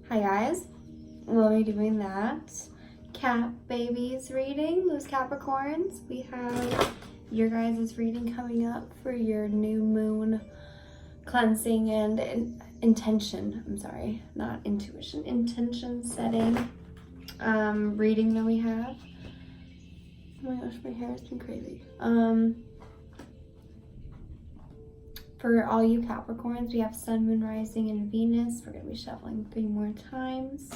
Hi guys, we'll be doing that Cap Babies reading, those Capricorns. We have your guys' reading coming up for your new moon cleansing and intention. I'm sorry, not intuition, intention setting reading that we have. Oh my gosh, my hair has been crazy. For all you Capricorns, we have Sun, Moon, Rising, and Venus. We're going to be shuffling 3 more times.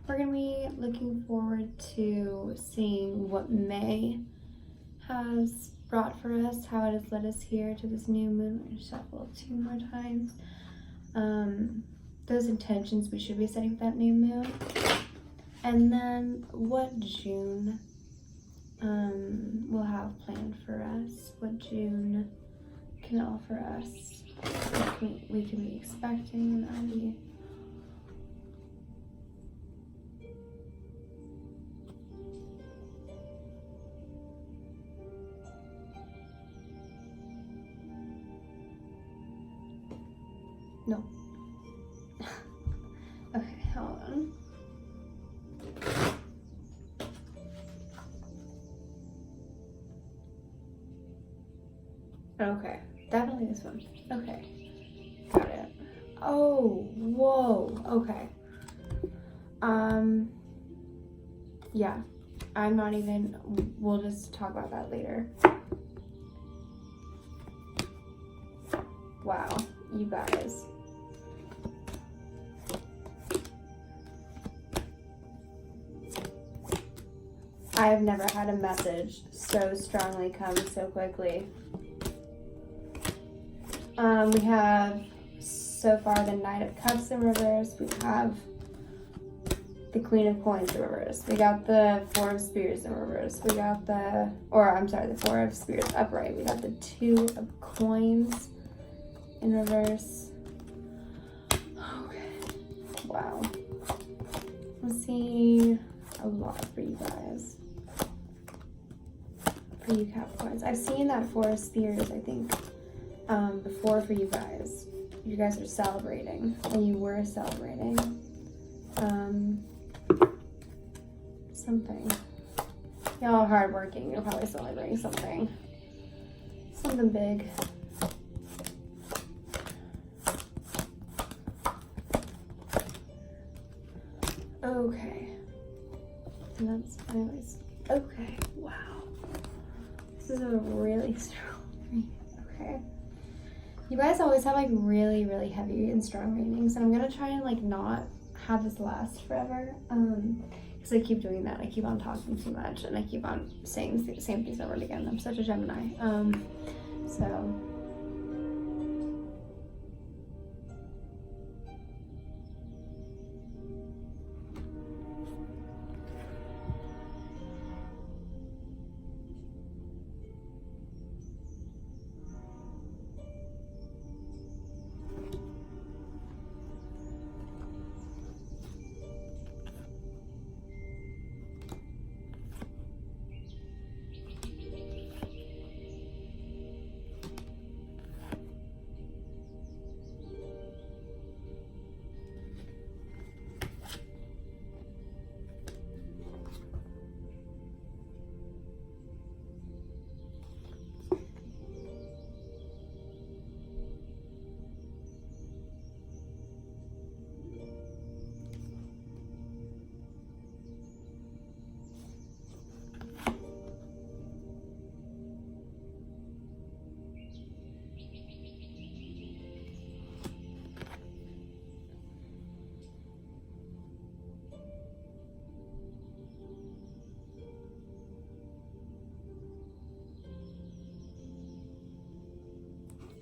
We're going to be looking forward to seeing what May has brought for us, how it has led us here to this new moon. We're going to shuffle 2 more times. Those intentions we should be setting for that new moon. And then what June will have planned for us. What June can offer us, what we can be expecting, and that'll be no. Okay, hold on. Okay. Definitely this one. Okay. Got it. Oh, whoa. Okay. Yeah. I'm not even, we'll just talk about that later. Wow, you guys. I have never had a message so strongly come so quickly. We have so far the Knight of Cups in reverse. We have the Queen of Coins in reverse. We got the Four of Spears in reverse. We got the Four of Spears upright. We got the Two of Coins in reverse. Okay. Wow. I'm seeing a lot for you guys. For you Capricorns. I've seen that Four of Spears, I think. Before for you guys. You guys are celebrating, and you were celebrating something. Y'all are hardworking. You're probably celebrating something big. Okay, and that's anyways. Okay, wow, this is a really strong reading. Okay. You guys always have like really, really heavy and strong readings, and I'm gonna try and like not have this last forever, because I keep doing that. I keep on talking too much, and I keep on saying the same things over and again. I'm such a Gemini, so.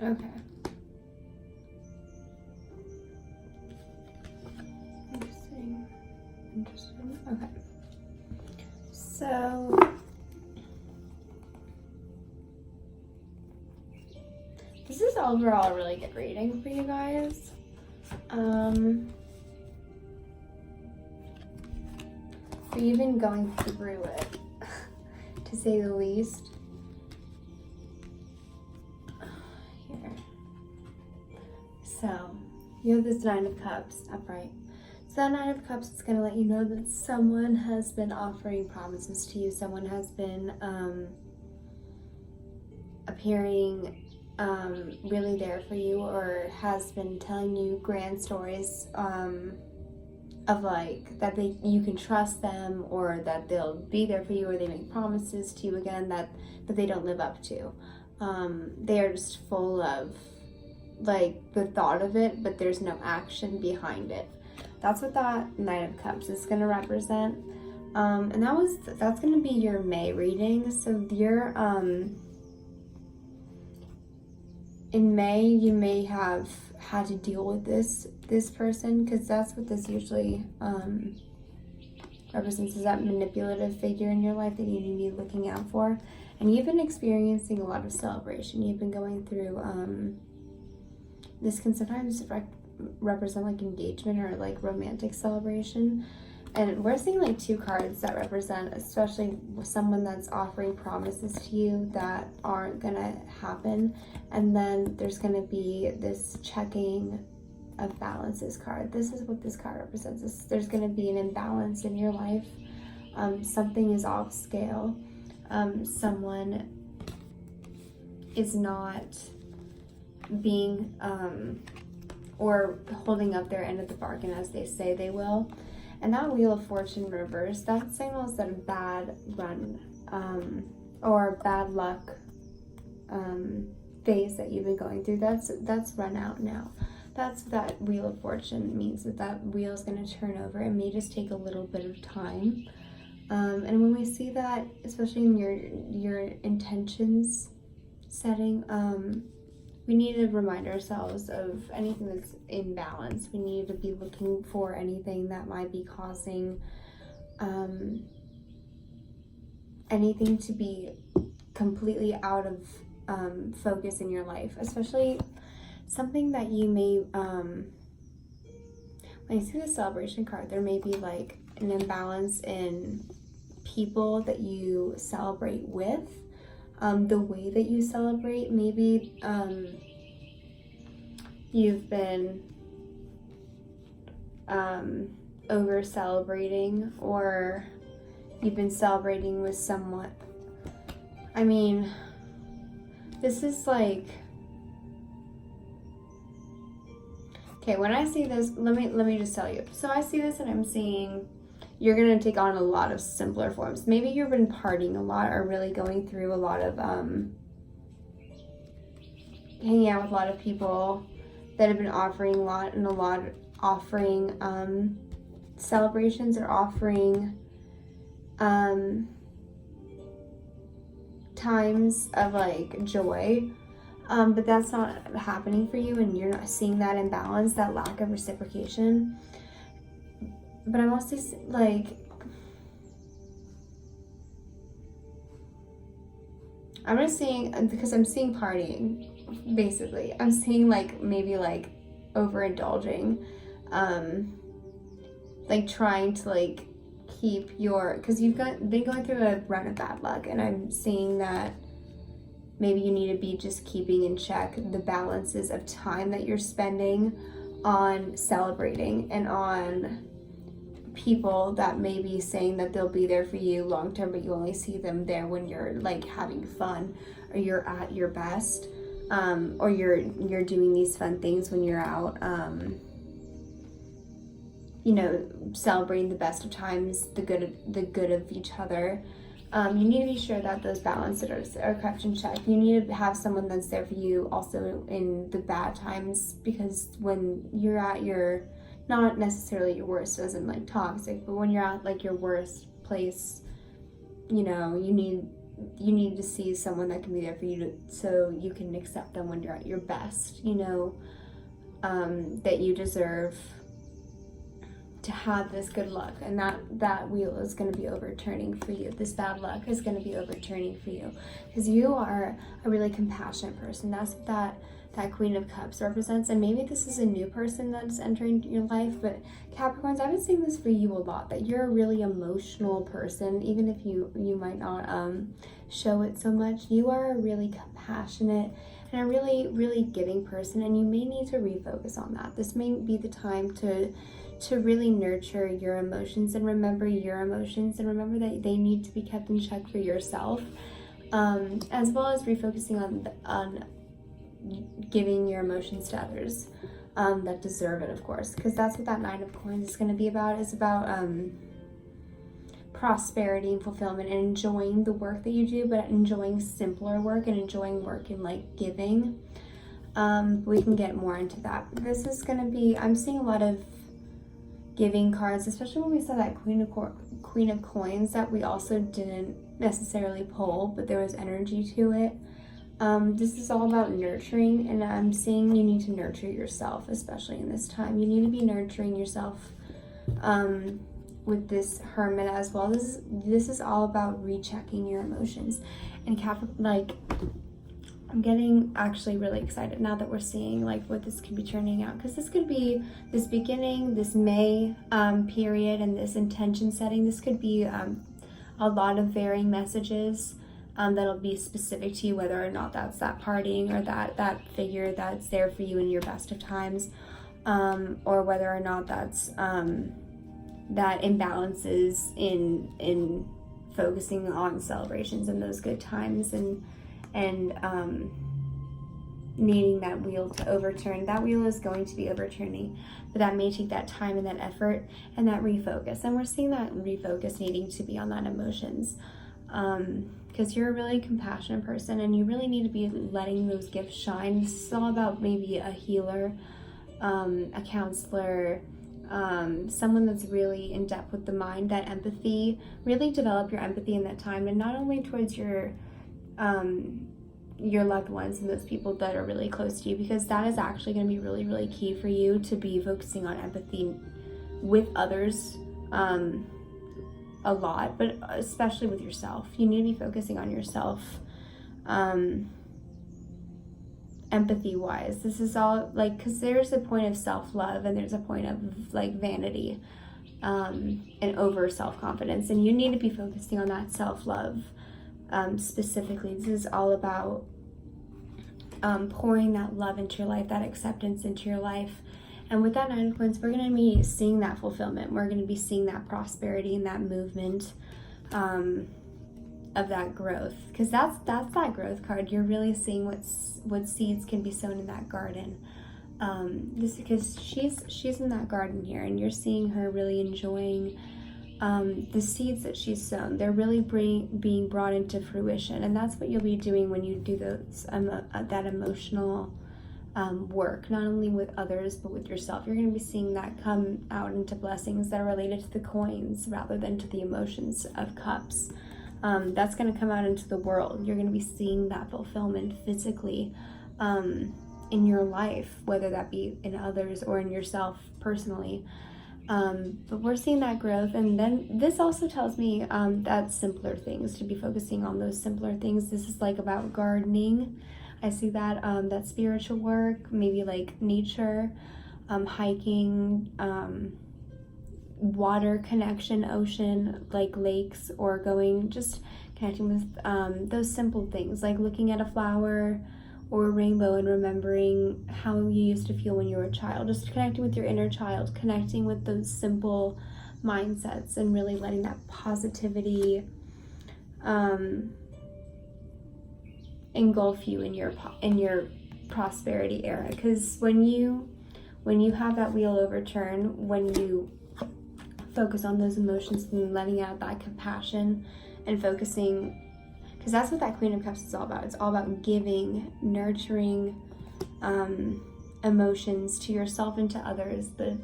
Okay. Interesting. Okay. So this is overall a really good reading for you guys. For even going through it, to say the least. So you have this Nine of Cups upright. So that Nine of Cups is going to let you know that someone has been offering promises to you. Someone has been appearing really there for you, or has been telling you grand stories of like that you can trust them, or that they'll be there for you, or they make promises to you again that they don't live up to. They are just full of like the thought of it, but there's no action behind it. That's what that Knight of Cups is going to represent. And that's going to be your May reading. So your in May, you may have had to deal with this person, because that's what this usually represents, is that manipulative figure in your life that you need to be looking out for. And you've been experiencing a lot of celebration. You've been going through this can sometimes represent like engagement or like romantic celebration. And we're seeing like 2 cards that represent especially someone that's offering promises to you that aren't gonna happen. And then there's gonna be this checking of balances card. This is what this card represents. There's gonna be an imbalance in your life. Something is off scale. Someone is not being or holding up their end of the bargain as they say they will. And that Wheel of Fortune reverse, that signals that a bad run or bad luck phase that you've been going through, that's run out now. That's what that Wheel of Fortune means, that wheel is going to turn over. It may just take a little bit of time. And when we see that, especially in your intentions setting, we need to remind ourselves of anything that's imbalanced. We need to be looking for anything that might be causing anything to be completely out of focus in your life, especially something that you may, when you see the celebration card, there may be like an imbalance in people that you celebrate with. The way that you celebrate, maybe you've been over celebrating, or you've been celebrating with someone. I mean, this is like, okay, when I see this, let me just tell you. So I see this and I'm seeing you're going to take on a lot of simpler forms. Maybe you've been partying a lot, or really going through a lot of hanging out with a lot of people that have been offering a lot, and offering celebrations, or offering times of like joy. But that's not happening for you, and you're not seeing that imbalance, that lack of reciprocation. But I'm also like, I'm just seeing, because I'm seeing partying, basically. I'm seeing like maybe like overindulging, like trying to like keep your, because you've been going through a run of bad luck, and I'm seeing that maybe you need to be just keeping in check the balances of time that you're spending on celebrating, and on people that may be saying that they'll be there for you long term, but you only see them there when you're like having fun, or you're at your best, or you're doing these fun things when you're out, celebrating the best of times, the good of each other. You need to be sure that those balances are kept in check. You need to have someone that's there for you also in the bad times, because when you're at your, not necessarily your worst as in like toxic, but when you're at like your worst place, you need to see someone that can be there for you so you can accept them when you're at your best, that you deserve to have this good luck, and that wheel is going to be overturning for you. This bad luck is going to be overturning for you, because you are a really compassionate person. That's what that Queen of Cups represents. And maybe this is a new person that's entering your life, but Capricorns, I've been seeing this for you a lot, that you're a really emotional person, even if you might not show it so much. You are a really compassionate and a really, really giving person, and you may need to refocus on that. This may be the time to to really nurture your emotions and remember your emotions and remember that they need to be kept in check for yourself, as well as refocusing on giving your emotions to others that deserve it, of course, because that's what that Nine of Coins is going to be about. It's about prosperity and fulfillment and enjoying the work that you do, but enjoying simpler work and enjoying work in like giving. We can get more into that. This is going to be, I'm seeing a lot of giving cards, especially when we saw that Queen of Coins that we also didn't necessarily pull, but there was energy to it. This is all about nurturing, and I'm seeing you need to nurture yourself, especially in this time. You need to be nurturing yourself with this Hermit as well. This is all about rechecking your emotions. And like, I'm getting actually really excited now that we're seeing like what this could be turning out, because this could be this beginning, this May period, and this intention setting. This could be a lot of varying messages that'll be specific to you, whether or not that's that partying or that figure that's there for you in your best of times, or whether or not that's that imbalances in focusing on celebrations and those good times and needing that wheel to overturn. That wheel is going to be overturning, but that may take that time and that effort and that refocus. And we're seeing that refocus needing to be on that emotions, because you're a really compassionate person and you really need to be letting those gifts shine. This is all about maybe a healer, a counselor, someone that's really in depth with the mind, that empathy. Really develop your empathy in that time, and not only towards your loved ones and those people that are really close to you, because that is actually going to be really, really key for you to be focusing on empathy with others a lot, but especially with yourself. You need to be focusing on yourself empathy wise. This is all like, because there's a point of self-love and there's a point of like vanity and over self-confidence, and you need to be focusing on that self-love specifically. This is all about pouring that love into your life, that acceptance into your life. And with that Nine of Coins, we're going to be seeing that fulfillment. We're going to be seeing that prosperity and that movement of that growth, because that's that growth card. You're really seeing what seeds can be sown in that garden. This because she's in that garden here, and you're seeing her really enjoying the seeds that she's sown. They're really being brought into fruition, and that's what you'll be doing when you do those that emotional work, not only with others but with yourself. You're going to be seeing that come out into blessings that are related to the coins rather than to the emotions of cups. That's going to come out into the world. You're going to be seeing that fulfillment physically in your life, whether that be in others or in yourself personally. But we're seeing that growth. And then this also tells me that simpler things, to be focusing on those simpler things. This is like about gardening. I see that that spiritual work, maybe like nature, hiking, water connection, ocean, like lakes, or just connecting with those simple things, like looking at a flower or a rainbow and remembering how you used to feel when you were a child. Just connecting with your inner child, connecting with those simple mindsets, and really letting that positivity engulf you in your prosperity era. Because when you have that wheel overturn, when you focus on those emotions and letting out that compassion and focusing, because that's what that Queen of Cups is all about. It's all about giving, nurturing emotions to yourself and to others. The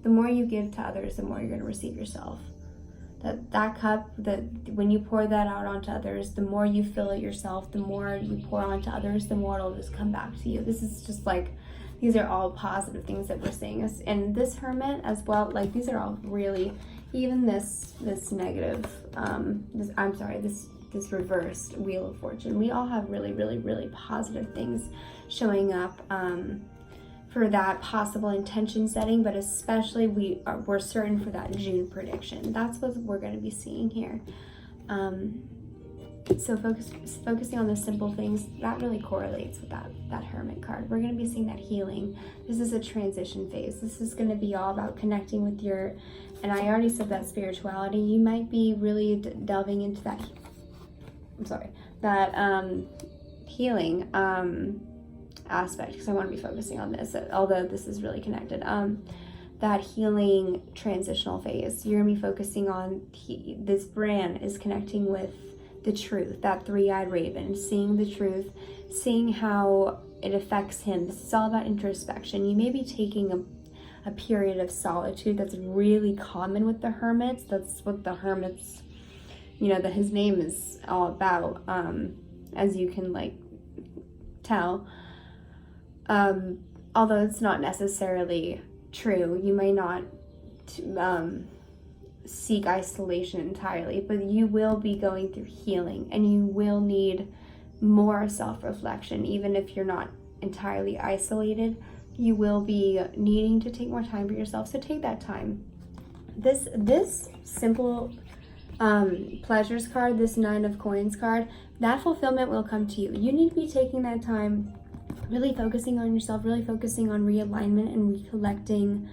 more you give to others, the more you're going to receive yourself. That cup, that when you pour that out onto others, the more you fill it yourself, the more you pour onto others, the more it'll just come back to you. This is just like, these are all positive things that we're seeing. And this Hermit as well, like these are all really, even this negative, this reversed Wheel of Fortune. We all have really, really, really positive things showing up for that possible intention setting, but especially we're certain for that June prediction. That's what we're going to be seeing here. So focusing on the simple things, that really correlates with that Hermit card. We're going to be seeing that healing. This is a transition phase. This is going to be all about connecting with your, and I already said that spirituality. You might be really delving into that, that healing aspect, because I want to be focusing on this, although this is really connected. That healing transitional phase. You're going to be focusing on, this brand is connecting with the truth, that three-eyed raven, seeing the truth, seeing how it affects him. This is all about introspection. You may be taking a period of solitude that's really common with the hermits. That's what the hermits, that his name is all about, as you can tell. Although it's not necessarily true, you may not seek isolation entirely, but you will be going through healing, and you will need more self-reflection. Even if you're not entirely isolated, you will be needing to take more time for yourself. So take that time. This simple pleasures card, this 9 of coins card, that fulfillment will come to you. You need to be taking that time, really focusing on yourself, really focusing on realignment and recollecting,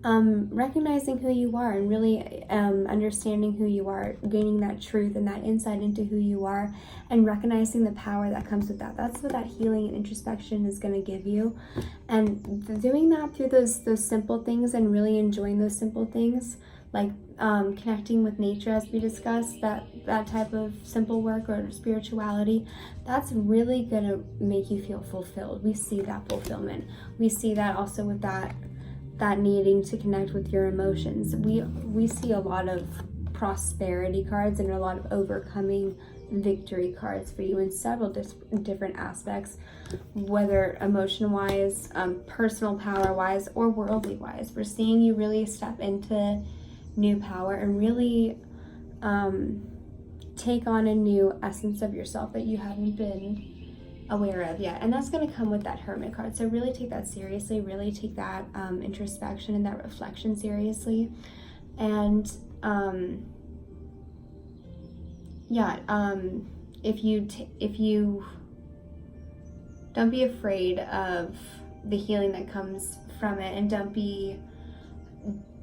recognizing who you are, and really understanding who you are, gaining that truth and that insight into who you are, and recognizing the power that comes with that. That's what that healing and introspection is going to give you. And doing that through those simple things, and really enjoying those simple things, like connecting with nature, as we discussed, that type of simple work or spirituality, that's really going to make you feel fulfilled. We see that fulfillment. We see that also with that needing to connect with your emotions. We see a lot of prosperity cards and a lot of overcoming victory cards for you in several different aspects, whether emotion-wise, personal power-wise, or worldly-wise. We're seeing you really step into new power and really take on a new essence of yourself that you haven't been aware of yet, and that's going to come with that Hermit card. So really take that seriously, really take that introspection and that reflection seriously. And if you don't be afraid of the healing that comes from it, and don't be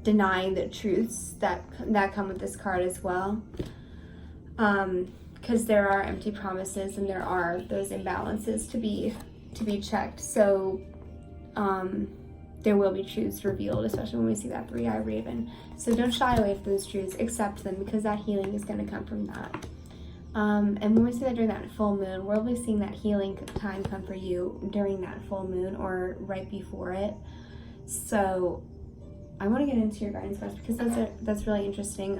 denying the truths that come with this card as well, because there are empty promises and there are those imbalances to be checked. So there will be truths revealed, especially when we see that three-eyed raven. So don't shy away from those truths, accept them, because that healing is going to come from that. And when we see that during that full moon, we'll be seeing that healing time come for you during that full moon or right before it. So I want to get into your guidance cards, because that's really interesting.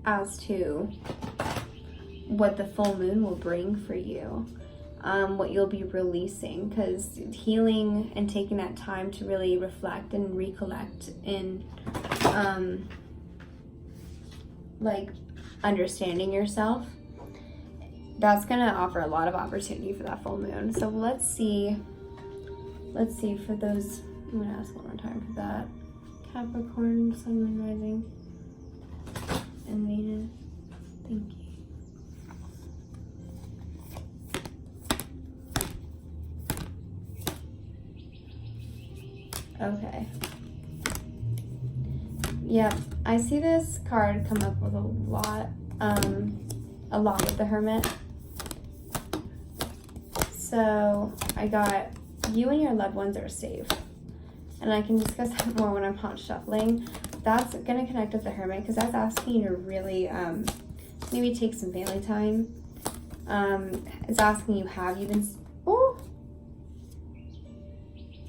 As to what the full moon will bring for you, what you'll be releasing, because healing and taking that time to really reflect and recollect in understanding yourself, that's going to offer a lot of opportunity for that full moon. So let's see for those, I'm going to ask one more time for that Capricorn, Sun, Moon, Rising, and Venus. Thank you. Okay. Yeah, I see this card come up with a lot with the Hermit. So I got, you and your loved ones are safe. And I can discuss that more when I'm hot shuffling. That's going to connect with the Hermit, because that's asking you to really maybe take some family time. It's asking you, have you been... Oh!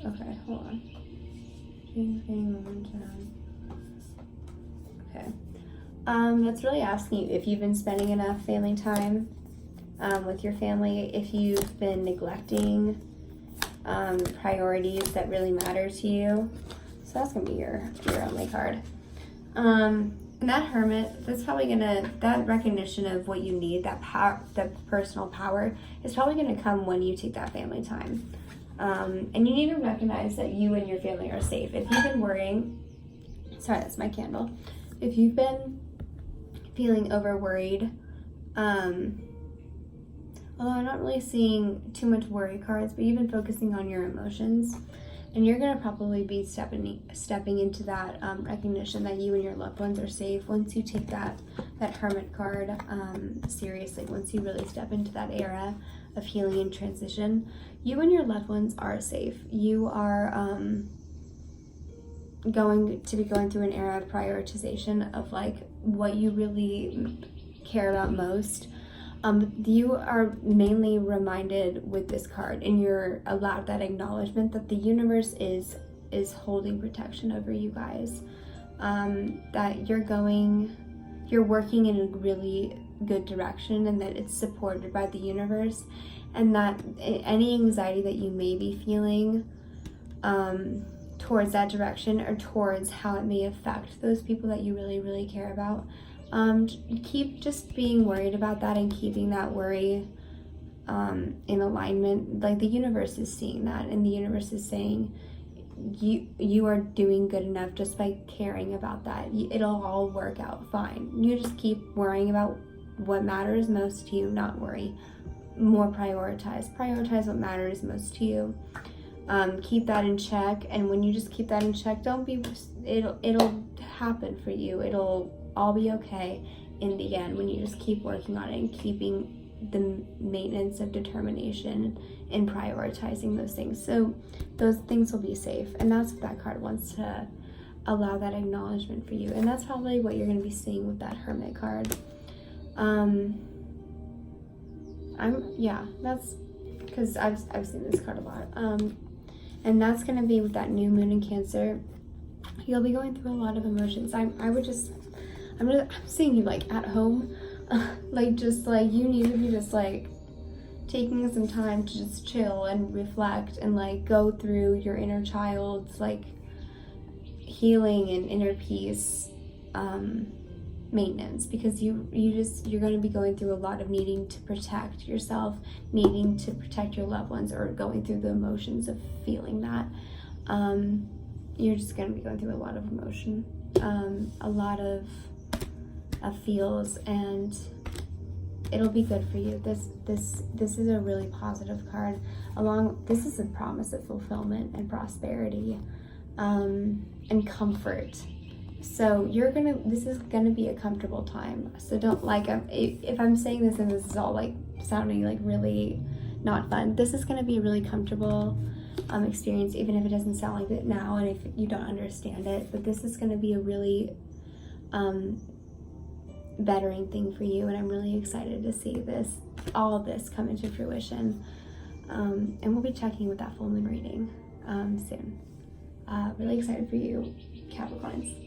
Okay, hold on. Okay. That's really asking you if you've been spending enough family time with your family, if you've been neglecting priorities that really matter to you. So that's gonna be your only card. And that Hermit, that's probably gonna, that recognition of what you need, that power, that personal power, is probably gonna come when you take that family time. And you need to recognize that you and your family are safe. If you've been worrying, sorry, that's my candle. If you've been feeling over worried. Although I'm not really seeing too much worry cards, but you've been focusing on your emotions, and you're gonna probably be stepping into that recognition that you and your loved ones are safe once you take that Hermit card seriously. Once you really step into that era of healing and transition, you and your loved ones are safe. You are going to be going through an era of prioritization of like what you really care about most. You are mainly reminded with this card, and you're allowed that acknowledgement that the universe is holding protection over you guys. That you're working in a really good direction, and that it's supported by the universe, and that any anxiety that you may be feeling towards that direction or towards how it may affect those people that you really, really care about, keep just being worried about that and keeping that worry in alignment. Like the universe is seeing that, and the universe is saying you are doing good enough just by caring about that. It'll all work out fine. You just keep worrying about what matters most to you, not worry. More prioritize what matters most to you. Keep that in check, and when you just keep that in check, it'll happen for you. It'll all be okay in the end when you just keep working on it and keeping the maintenance of determination and prioritizing those things. So those things will be safe, and that's what that card wants to allow, that acknowledgement for you. And that's probably what you're going to be seeing with that Hermit card. That's because I've seen this card a lot. And that's going to be with that new moon in Cancer. You'll be going through a lot of emotions. I'm seeing you like at home, like just like you need to be just like taking some time to just chill and reflect and like go through your inner child's like healing and inner peace maintenance, because you're going to be going through a lot of needing to protect yourself, needing to protect your loved ones, or going through the emotions of feeling that. You're just going to be going through a lot of emotion, a lot of feels, and it'll be good for you. This is a really positive card. This is a promise of fulfillment and prosperity, and comfort. So this is gonna be a comfortable time. So don't if I'm saying this and this is all like sounding like really not fun, this is gonna be a really comfortable experience, even if it doesn't sound like it now and if you don't understand it. But this is gonna be a really bettering thing for you, and I'm really excited to see all of this come into fruition. And we'll be checking with that full moon reading soon. Really excited for you, Capricorns.